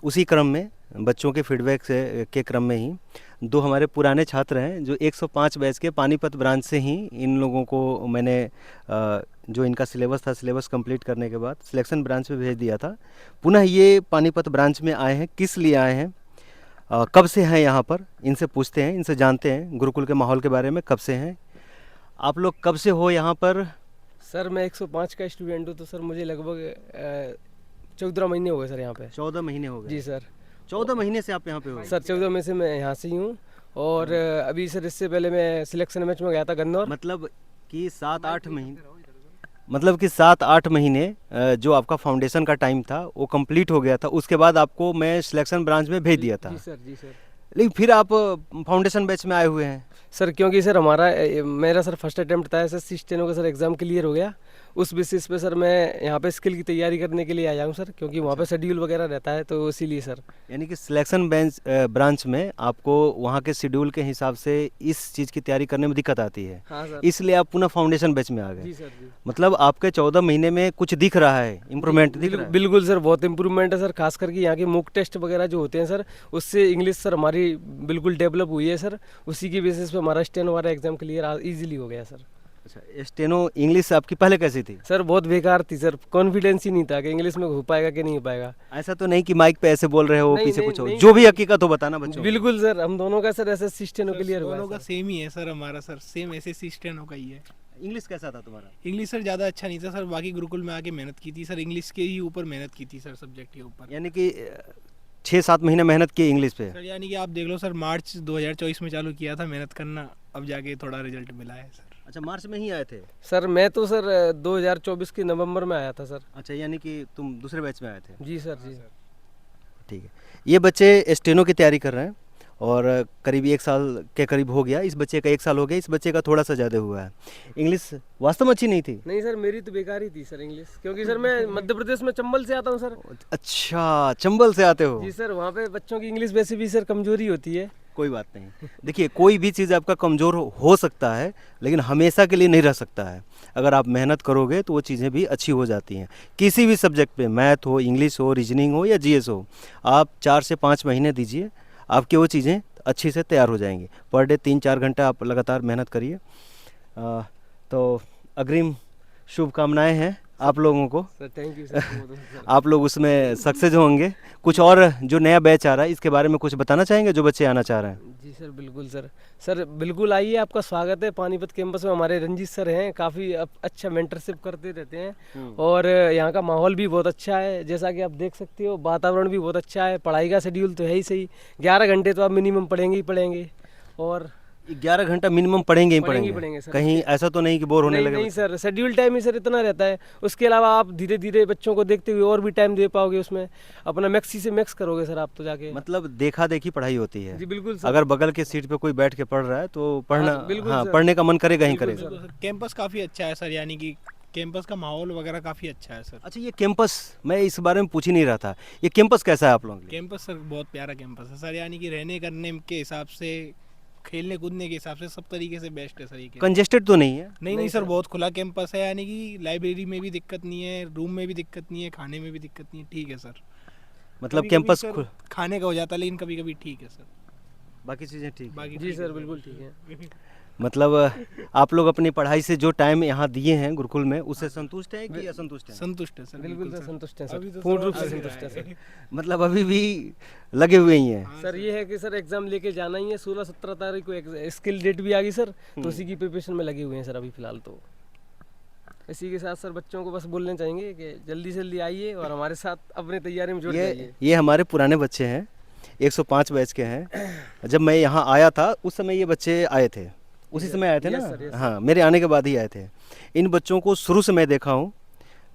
उसी क्रम में बच्चों के फीडबैक से के क्रम में ही दो हमारे पुराने छात्र हैं जो 105 बैच के पानीपत ब्रांच से ही इन लोगों को मैंने जो इनका सिलेबस था सिलेबस कंप्लीट करने के बाद सिलेक्शन ब्रांच में भेज दिया था। पुनः ये पानीपत ब्रांच में आए हैं, किस लिए आए हैं, कब से हैं यहाँ पर, इनसे पूछते हैं, इनसे जानते हैं गुरुकुल के माहौल के बारे में। कब से हैं आप लोग, कब से हो यहाँ पर? सर मैं 105 का स्टूडेंट हूँ, तो सर मुझे लगभग 14 महीने हो गए सर यहाँ पे। 14 महीने हो गए? जी सर। 14 महीने से आप यहाँ पे हो? सर 14 में से मैं यहाँ से ही हूँ। और अभी सर इससे पहले मैं सिलेक्शन मैच में गया था गन्नौर। मतलब कि 7-8 महीने जो आपका फाउंडेशन का टाइम था वो कंप्लीट हो गया था, उसके बाद आपको मैं सिलेक्शन ब्रांच में भेज दिया था। जी सर, जी सर। लेकिन फिर आप फाउंडेशन बैच में आए हुए हैं? सर क्योंकि सर मेरा सर फर्स्ट अटेम्प्ट था, एसएससी स्टेनो का सर एग्ज़ाम क्लियर हो गया। उस बेसिस पे सर मैं यहाँ पे स्किल की तैयारी करने के लिए आया हूँ सर, क्योंकि वहाँ पे शेड्यूल वगैरह रहता है, तो इसीलिए सर। यानी कि सिलेक्शन ब्रांच में आपको वहाँ के शेड्यूल के हिसाब से इस चीज़ की तैयारी करने में दिक्कत आती है। हाँ सर। इसलिए आप पुनः फाउंडेशन बैच में आ गए? जी सर, जी। मतलब आपके 14 महीने में कुछ दिख रहा है, इम्प्रूवमेंट दिख रहा है? बिल्कुल सर, बहुत इम्प्रूवमेंट है सर। खास करके यहाँ के मॉक टेस्ट वगैरह जो होते हैं सर, उससे इंग्लिश सर हमारी बिल्कुल डेवलप हुई है सर। उसी की बेसिस पे हमारा स्टेनो वाला एग्जाम क्लियर इजीली हो गया सर। अच्छा, स्टेनो इंग्लिश आपकी पहले कैसी थी? सर बहुत बेकार थी सर, कॉन्फिडेंस ही नहीं था कि इंग्लिश में हो पाएगा कि नहीं हो पाएगा। ऐसा तो नहीं कि माइक पे ऐसे बोल रहे हो, नहीं, पीछे नहीं, कुछ हो, नहीं, जो भी हकीकत हो बताना बच्चों को। बिल्कुल सर, हम दोनों का सर एसएससी स्टेनो क्लियर हुआ है दोनों का सर। सेम ही है सर, हमारा सर सेम एसएससी स्टेनो का ही है। इंग्लिश कैसा था तुम्हारा? इंग्लिश सर ज़्यादा अच्छा नहीं था सर, बाकी गुरुकुल में आके मेहनत की थी सर, इंग्लिश के ही ऊपर मेहनत की थी सर, सब्जेक्ट के ऊपर। यानी कि 6-7 महीने मेहनत की इंग्लिश पे? सर यानी कि आप देख लो सर, मार्च 2024 में चालू किया था मेहनत करना, अब जाके थोड़ा रिजल्ट मिला है सर। अच्छा, मार्च में ही आए थे? सर मैं तो सर 2024 के नवंबर में आया था सर। अच्छा, यानी कि तुम दूसरे बैच में आए थे? जी सर, जी। ठीक है। ये बच्चे स्टेनो की तैयारी कर रहे हैं और करीब 1 साल के करीब हो गया। इस बच्चे का 1 साल हो गया, इस बच्चे का थोड़ा सा ज़्यादा हुआ है। इंग्लिश वास्तव में अच्छी नहीं थी? नहीं सर, मेरी तो बेकार ही थी सर इंग्लिश, क्योंकि सर मैं मध्य प्रदेश में चंबल से आता हूँ सर। अच्छा, चंबल से आते हो? जी सर, वहाँ पे बच्चों की इंग्लिश वैसे भी सर कमजोरी होती है। कोई बात नहीं। देखिए, कोई भी चीज़ आपका कमज़ोर हो सकता है, लेकिन हमेशा के लिए नहीं रह सकता है। अगर आप मेहनत करोगे तो वो चीज़ें भी अच्छी हो जाती हैं। किसी भी सब्जेक्ट पे, मैथ हो, इंग्लिश हो, रीजनिंग हो या जीएस हो, आप 4 से 5 महीने दीजिए, आपकी वो चीज़ें अच्छी से तैयार हो जाएंगी। पर डे 3-4 घंटा आप लगातार मेहनत करिए। तो अग्रिम शुभकामनाएं हैं आप लोगों को। Sir thank you sir. आप लोग उसमें सक्सेस होंगे। कुछ और जो नया बैच आ रहा है इसके बारे में कुछ बताना चाहेंगे जो बच्चे आना चाह रहे हैं? जी सर बिल्कुल सर। सर बिल्कुल आइए, आपका स्वागत है पानीपत कैंपस में। हमारे रंजीत सर हैं, काफ़ी अच्छा मेंटरशिप करते रहते हैं और यहाँ का माहौल भी बहुत अच्छा है। जैसा कि आप देख सकते हो, वातावरण भी बहुत अच्छा है। पढ़ाई का शेड्यूल तो है ही सही, 11 घंटे तो आप मिनिमम पढ़ेंगे ही पढ़ेंगे। और 11 घंटा मिनिमम पढ़ेंगे ही पढ़ेंगे पढ़ेंगे सर। कहीं ऐसा तो नहीं कि बोर होने नहीं लगे? नहीं सर, शेड्यूल टाइम ही सर इतना रहता है। उसके अलावा आप धीरे धीरे बच्चों को देखते हुए और भी टाइम दे पाओगे, उसमें अपना मैक्सी से मैक्स करोगे सर आप तो जाके। मतलब देखा देखी पढ़ाई होती है? जी बिल्कुल सर। अगर बगल के सीट पे कोई बैठ के पढ़ रहा है तो पढ़ना, बिल्कुल हाँ, सर। पढ़ने का मन करेगा ही बिल्कुल करेगा। सर। कैंपस काफ़ी अच्छा है सर, यानी कि कैंपस का माहौल वगैरह काफ़ी अच्छा है सर। अच्छा, ये कैंपस, मैं इस बारे में पूछ ही नहीं रहा था, ये कैंपस कैसा है आप लोगों के लिए? कैंपस सर बहुत प्यारा कैंपस है सर, यानी कि रहने करने के हिसाब से, खेलने कूदने के हिसाब से सब तरीके से बेस्ट है सर ये। कंजेस्टेड तो नहीं है? नहीं सर, बहुत खुला कैंपस है, यानी कि लाइब्रेरी में भी दिक्कत नहीं है, रूम में भी दिक्कत नहीं है, खाने में भी दिक्कत नहीं है, ठीक है सर। मतलब कभी-कभी कैंपस सर खाने का हो जाता है, लेकिन कभी कभी ठीक है सर, बाकी चीज़ें ठीक? बाकी जी ठीक सर है बिल्कुल ठीक है। मतलब आप लोग अपनी पढ़ाई से जो टाइम यहाँ दिए हैं गुरुकुल में, उससे संतुष्ट हैं कि असंतुष्ट हैं? संतुष्ट है सर, बिल्कुल सर संतुष्ट है सर, अभी तो पूर्ण सर रूप से अभी संतुष्ट है सर। मतलब अभी भी लगे हुए ही हैं? सर ये है कि सर एग्जाम लेके जाना ही है। 16-17 तारीख को स्किल डेट भी आ गई सर, तो उसी की प्रिपरेशन में लगे हुए हैं सर अभी फिलहाल। तो इसी के साथ सर बच्चों को बस बोलना चाहेंगे कि जल्दी से जल्दी आइए और हमारे साथ अपनी तैयारी में जुड़ जाइए। ये हमारे पुराने बच्चे हैं, 105 बैच के हैं। जब मैं यहाँ आया था उस समय ये बच्चे आए थे, उसी समय आए थे ना? सर, हाँ, मेरे आने के बाद ही आए थे। इन बच्चों को शुरू से मैं देखा हूँ,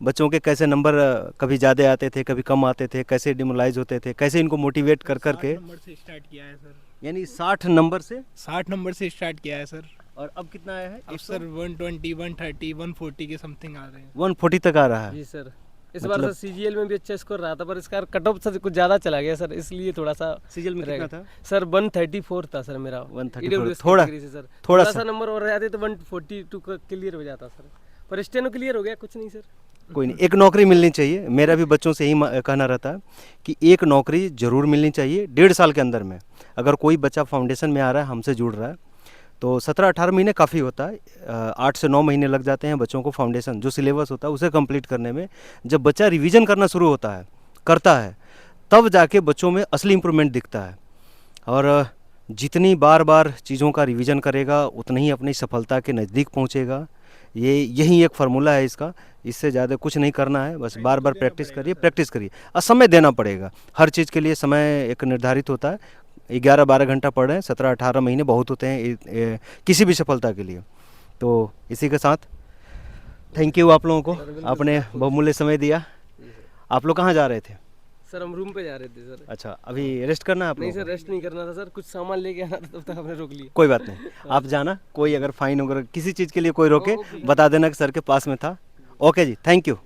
बच्चों के कैसे नंबर कभी ज़्यादा आते थे, कभी कम आते थे, कैसे डिमोरलाइज होते थे, कैसे इनको मोटिवेट कर कर के। 60 नंबर से स्टार्ट किया है सर, यानी 60 नंबर से? 60 नंबर से स्टार्ट किया है सर। और अब कितना आया है? अब सर 120, 130, 140 के समथिंग आ रहे हैं। 140 तक आ रहा है? जी सर। इस बार सर सीजीएल में भी अच्छा स्कोर रहा था, पर इसका कट ऑफ सर कुछ ज़्यादा चला गया सर, इसलिए थोड़ा सा। सीजीएल में कितना था? सर 134 था सर मेरा। 134, सर थोड़ा सा नंबर और रहते तो 142 का क्लियर हो जाता सर, पर स्टेनो क्लियर हो गया, कुछ नहीं सर। कोई नहीं, एक नौकरी मिलनी चाहिए। मेरा भी बच्चों से यही कहना रहता है कि एक नौकरी ज़रूर मिलनी चाहिए 1.5 साल के अंदर में। अगर कोई बच्चा फाउंडेशन में आ रहा है, हमसे जुड़ रहा है, तो 17-18 महीने काफ़ी होता है। 8 से 9 महीने लग जाते हैं बच्चों को फाउंडेशन जो सिलेबस होता है उसे कंप्लीट करने में। जब बच्चा रिवीजन करना शुरू होता है, करता है, तब जाके बच्चों में असली इम्प्रूवमेंट दिखता है। और जितनी बार बार चीज़ों का रिवीजन करेगा उतना ही अपनी सफलता के नज़दीक पहुंचेगा। यही एक फार्मूला है इसका। इससे ज़्यादा कुछ नहीं करना है, बस बार बार प्रैक्टिस करिए और समय देना पड़ेगा। हर चीज़ के लिए समय एक निर्धारित होता है। 11-12 घंटा पढ़ रहे हैं, 17-18 महीने बहुत होते हैं किसी भी सफलता के लिए। तो इसी के साथ थैंक यू आप लोगों को, आपने बहुमूल्य समय दिया। आप लोग कहाँ जा रहे थे? सर हम रूम पे जा रहे थे सर। अच्छा, अभी रेस्ट करना है आप नहीं लोगों सर, रेस्ट नहीं करना था सर, कुछ सामान लेके आना था, तब तक हमने रोक लिया। को? कोई बात नहीं, आप जाना। कोई अगर फाइन वगैरह किसी चीज़ के लिए कोई रोके, बता देना कि सर के पास में था। ओके जी, थैंक यू।